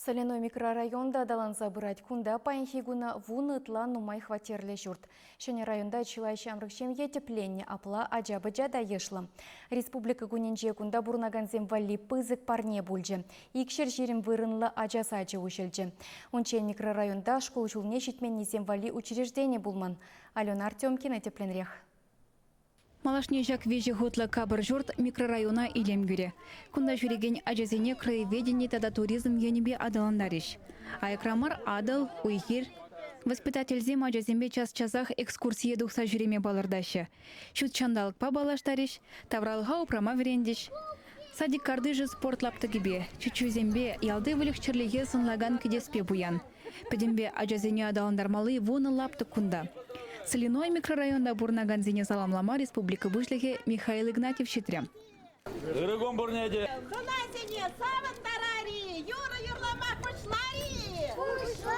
Соляной микрорайонда даланса бұрат кунда паянхигуна вунытлан нумай хватерлі жұрт. Шыне районда чилай шамрыкшем етепленне апла ажабыжа да ешлы. Республика куненже кунда бурнаганзем валли пызык парне бульжы. Икшер жерім вырынлы ажасачы ушелжі. Ончен микрорайонда школ жулне жетменнезем валли учреждение булман. Алена Артемкина тепленрех. Малашне жак вежі ғотлы кабыр жұрт микрорайона илем күре. Кунда жүреген ажазене краеведение тада туризм енебе адаландариш. Айкрамар адал, уйхир. Воспитательзем ажазембе час-часах экскурсия дұқса жүреме балырдашы. Шут чандалық па балаштариш, тавралға упрама верендиш. Садик кардыжы спорт лапты гибе. Чучузембе ялды вылық чырлеге сынлаган кедеспе буян. Педембе ажазене адаландармалы воны лапты кунда. Соляной микрорайонда бурнаганзине саламлама республика вышлихе Михаил Игнатьев щитря. Ирыгон бурнеде. Хунасине саван тарари, Юра юрлама пушлари. Пушла!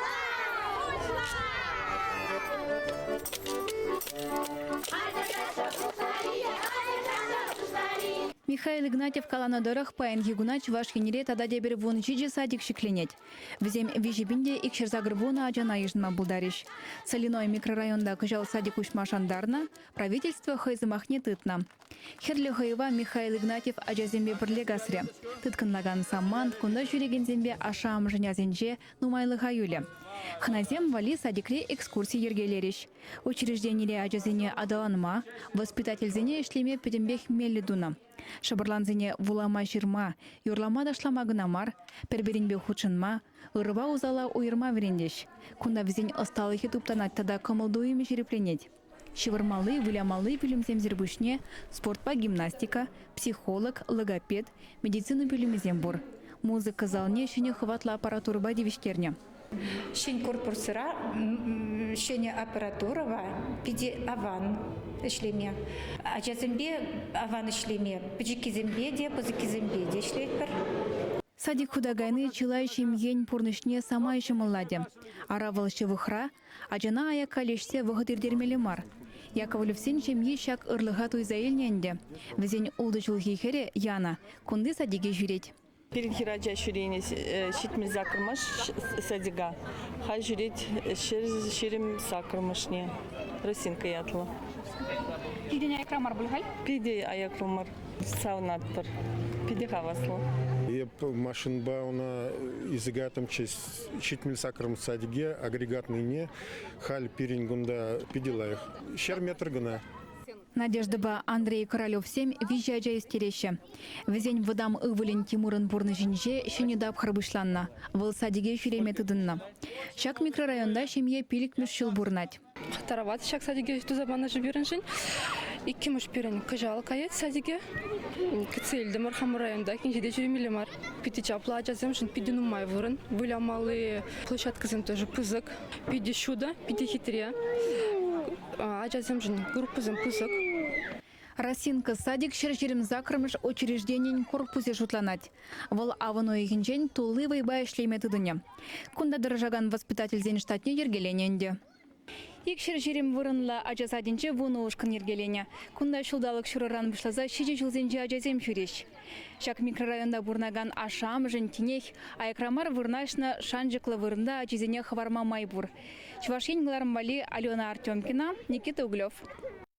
Михаил Игнатьев каланадорах паян гигунач ваш хенере тада дебер вон чиджи садик шикленет. Взем вижибинде икшер загрбуна аджана ижнма булдариш. Соляной микрорайонда кыжал садик ушмашандарна, правительство хайзымахне тытна. Херлі хайва Михаил Игнатьев ажазембе бірлегасре. Тытканлаган самман, кунда жүрегензембе ашам жынязенже нумайлы хаюле. Хназем вали садикре экскурсии ергелериш. Учрежденире ажазене адаланма, воспитательзене ишлеме педембех меллидуна. Шабырланзене вулама жирма, юрлама дашлама гынамар, перберинбе хучынма, ырва узала уйырма верендеш. Кунда візен ысталыхи туптанат тада кымылдуйыме жерепленет. Шивырмалы, вылямалы пилюмзем зербушне, спортпа гимнастика, психолог, логопед, медицину пилюмзем бур. Музыка залне шене хватла аппаратурба девиштерня. Шень корпусыра, шене аппаратурова, пиди аван ишлеме. Ажазембе аван ишлеме, пиджики зембеде, пузыки зембеде ишлейтпер. Садик худагайны чилайшим ень пурнышне сама еще младе. Аравалшы выхра, ажана аяка лешсе вғытырдермелі мар. Яковлевсен жемье шак ырлыға туйзаилненде. Візен улды жылғихере Яна, кунды садиге жүреть. Перед хираджа шурени щитмил закрмаш садига. Хай жюреть ширим сакрмашне. Росинка ятла. Пидене аякрамар булгаль? Пиде аякрамар саунатпар. Пиде хавасло. Еп машинба она изыгатым честь щитмил сакрм садиге агрегатный не. Халь пирингунда пиделаях. Шер метр гына. Надежда ба Андрей Королев 7 визжаджа истереще. Везень выдам ывылен Тимурын бурны жинже шенедап храбышланна. Выл садиге жүреме тыдынна. Шак микрорайонда шемье пилик мүшшіл бурнать. Тарават шак садиге тузабана жіберін жин. Икки мүшперін күжал кайет садиге. Кцелді мархамы районда кенжеде жүремелі мар. Пиди чапла ажазем жин пиди нумай вырын. Вылямалы площадкызым тоже пызык. Пиди шуда, пиди хитре. Ажазем жин группызым пызык. Росинка садик шершерим закрымыш учреждениен корпусе жутланать. Вол авано егенжен тулы вайбай шлеме тыдыне. Кунда дыржаган воспитатель зен штатне ергелененде. Ик шершерим вырынла ажасадинче вуну ушкын ергелене. Кунда шулдалык шурыран вышлаза шиже жылзенже ажазем шуреш. Шак микрорайонда бурнаган ашам жын тинех, аякрамар вырнашна шанжыклы вырында ажизене хварма майбур. Чувашень глармвали Алена Артемкина, Никита Углев.